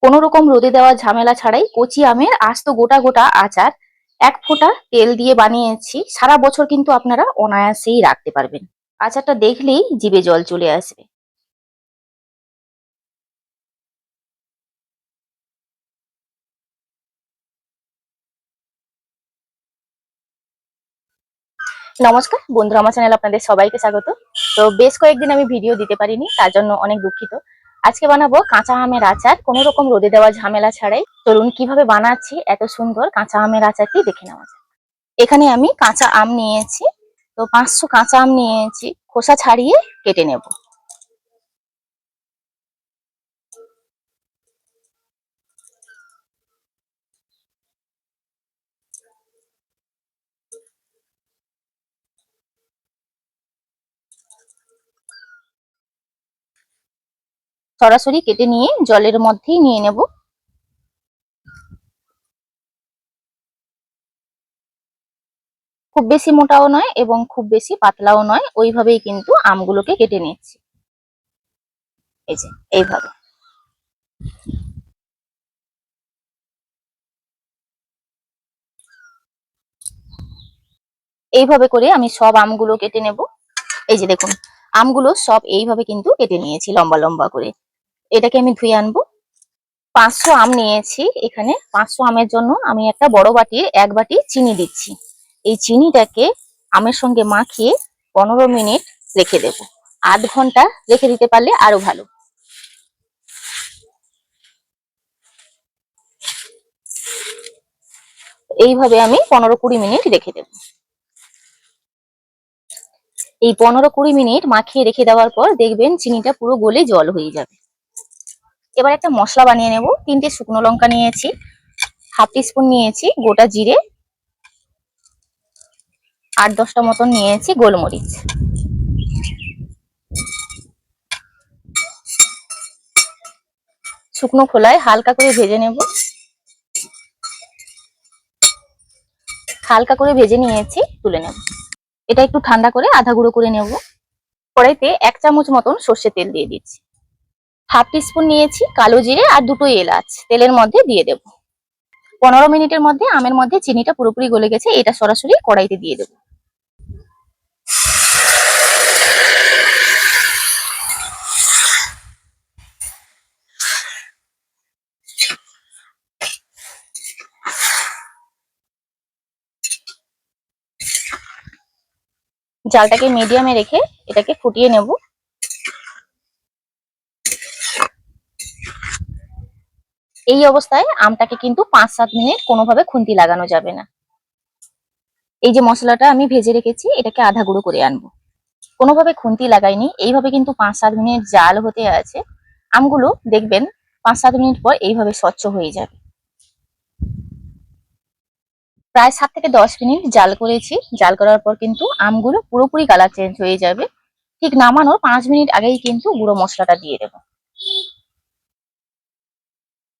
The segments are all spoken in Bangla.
কোনো রকম রোদে দেওয়া ঝামেলা ছাড়াই কচি আমের আস্ত গোটা গোটা আচার ১ ফোঁটা তেল দিয়ে বানিয়েছি। সারা বছর কিন্তু আপনারা অনায়াসেই রাখতে পারবেন। আচারটা দেখলেই জিভে জল চলে আসবে। নমস্কার বন্ধুরা, আমার চ্যানেলে আপনাদের সবাইকে স্বাগত। তো বেশ কয়েকদিন আমি ভিডিও দিতে পারিনি, তার জন্য অনেক দুঃখিত। আজকে বানাবো কাঁচা আমের আচার কোনো রকম রোদে দেওয়া ঝামেলা ছাড়াই। চলুন কিভাবে বানাচ্ছি এত সুন্দর কাঁচা আমের আচারটি দেখে নেওয়া যাক। এখানে আমি কাঁচা আম নিয়েছি। তো 500 কাঁচা আম নিয়েছি, খোসা ছাড়িয়ে কেটে নেব। সরাসরি কেটে নিয়ে জলের মধ্যেই নিয়ে নেব। খুব বেশি মোটাও নয় এবং খুব বেশি পাতলাও নয়, ওইভাবেই কিন্তু আমগুলোকে কেটে নিচ্ছি। এই যে এইভাবে। এইভাবে করে আমি সব আমগুলো কেটে নেব। এই যে দেখুন, আমগুলো সব এইভাবে কিন্তু কেটে নিয়েছি লম্বা লম্বা করে। এটাকে আমি ধুয়ে আনবো। 500 আম নিয়েছি। এখানে 500 আমের জন্য আমি একটা বড় বাটির 1 বাটি চিনি দিচ্ছি। এই চিনিটাকে আমের সঙ্গে মাখিয়ে 15 মিনিট রেখে দেব। আধ ঘন্টা রেখে দিতে পারলে আরো ভালো। এইভাবে আমি 15-20 মিনিট রেখে দেব। এই 15-20 মিনিট মাখিয়ে রেখে দেওয়ার পর দেখবেন চিনিটা পুরো গলে জল হয়ে যাবে। এবার একটা মশলা বানিয়ে নেব। 3টে শুকনো লঙ্কা নিয়েছি, হাফ টিস্পুন নিয়েছি গোটা জিরে, 8-10টা মতন নিয়েছি গোলমরিচ। শুকনো খোলায় হালকা করে ভেজে নেব। হালকা করে ভেজে নিয়েছি, তুলে নেব। এটা একটু ঠান্ডা করে আধা গুঁড়ো করে নেব। কড়াইতে 1 চামচ মতন সর্ষের তেল দিয়ে দিচ্ছি। হাফ টিস্পুন নিয়েছি কালো জিরে আর 2টো এলাচ তেলের মধ্যে দিয়ে দেব। 15 মিনিটের মধ্যে আমের মধ্যে চিনিটা পুরোপুরি গলে গেছে, এটা সরাসরি কড়াইতে দিয়ে দেব। জালটাকে মিডিয়ামে রেখে এটাকে ফুটিয়ে নেব। এই অবস্থায় আমটাকে কিন্তু 5-7 মিনিট কোনোভাবে খুন্তি লাগানো যাবে না। এই যে মশলাটা আমি ভেজে রেখেছি, এটাকে আধা গুঁড়ো করে আনবো। কোনোভাবে খুন্তি লাগাইনি, এইভাবে কিন্তু 5-7 মিনিট জাল হতে আছে। আমগুলো দেখবেন 5-7 মিনিট পর এইভাবে স্বচ্ছ হয়ে যাবে। প্রায় 7 থেকে 10 মিনিট জাল করেছি। জাল করার পর কিন্তু আমগুলো পুরোপুরি কালার চেঞ্জ হয়ে যাবে। ঠিক নামানোর 5 মিনিট আগেই কিন্তু গুঁড়ো মশলাটা দিয়ে দেবো।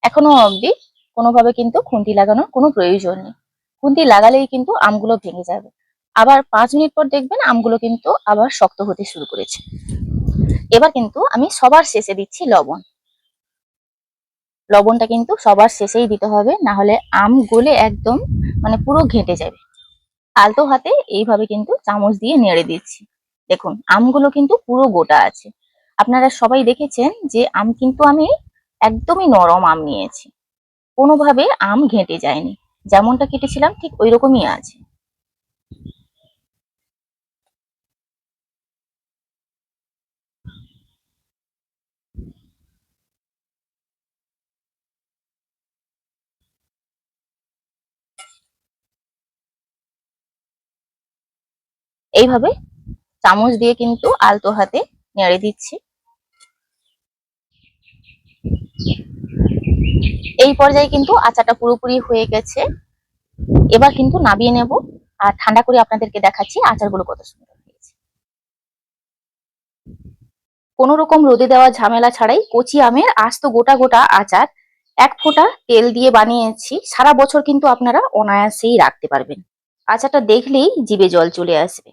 এখনো অবধি কোনোভাবে কিন্তু খুন্তি লাগানোর কোনো প্রয়োজন নেই। খুন্তি লাগালেই কিন্তু আমগুলো ভেঙে যাবে। আবার 5 মিনিট পর দেখবেন আমগুলো কিন্তু আবার শক্ত হতে শুরু করেছে। এবার কিন্তু আমি সবার শেষে দিচ্ছি লবণ। লবণটা কিন্তু সবার শেষেই দিতে হবে, না হলে আম গলে একদম মানে পুরো ঘেঁটে যাবে। আলতো হাতে এইভাবে কিন্তু চামচ দিয়ে নেড়ে দিচ্ছি। দেখুন আমগুলো কিন্তু পুরো গোটা আছে। আপনারা সবাই দেখেছেন যে আম কিন্তু আমি একদমই নরম আম নিয়েছি, কোনোভাবে আম ঘেঁটে যায়নি। যেমনটা কেটেছিলাম ঠিক ওই রকমই আছে। এইভাবে চামচ দিয়ে কিন্তু আলতো হাতে নেড়ে দিচ্ছি। এই পর্যায়ে কিন্তু আচারটা পুরোপুরি হয়ে গেছে। এবার কিন্তু নামিয়ে নেব আর ঠান্ডা করে আপনাদেরকে দেখাচ্ছি আচারগুলো কত সুন্দর হয়েছে। কোনো রকম রোদে দেওয়া ঝামেলা ছাড়াই কচি আমের আস্ত গোটা গোটা আচার 1 ফোঁটা তেল দিয়ে বানিয়েছি। সারা বছর কিন্তু আপনারা অনায়াসেই রাখতে পারবেন। আচারটা দেখলেই জিভে জল চলে আসবে।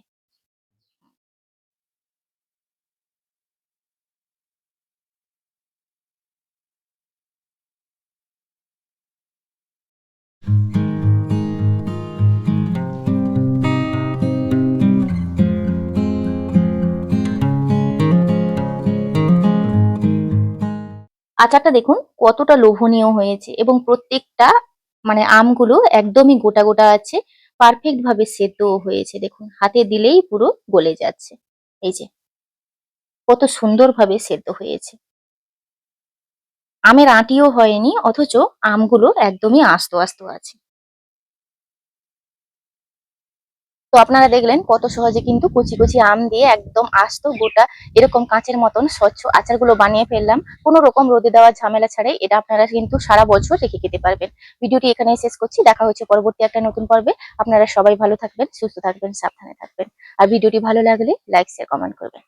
আচারটা দেখুন কতটা লোভনীয় হয়েছে এবং প্রত্যেকটা মানে আমগুলো একদমই গোটা গোটা আছে, পারফেক্ট ভাবে সেদ্ধও হয়েছে। দেখুন হাতে দিলেই পুরো গলে যাচ্ছে। এই যে কত সুন্দরভাবে সেদ্ধ হয়েছে। আমের আঁটিও হয়নি, অথচ আমগুলো একদমই আস্ত আস্ত আছে। তো আপনারা দেখলেন কত সহজে কিন্তু কচি কচি আম দিয়ে একদম আস্ত গোটা এরকম কাঁচের মতন স্বচ্ছ আচারগুলো বানিয়ে ফেললাম, কোনো রকম রোদে দেওয়ার ঝামেলা ছাড়াই। এটা আপনারা কিন্তু সারা বছর রেখে খেতে পারবেন। ভিডিওটি এখানেই শেষ করছি, দেখা হচ্ছে পরবর্তী একটা নতুন পর্বে। আপনারা সবাই ভালো থাকবেন, সুস্থ থাকবেন, সাবধানে থাকবেন। আর ভিডিওটি ভালো লাগলে লাইক শেয়ার কমেন্ট করবেন।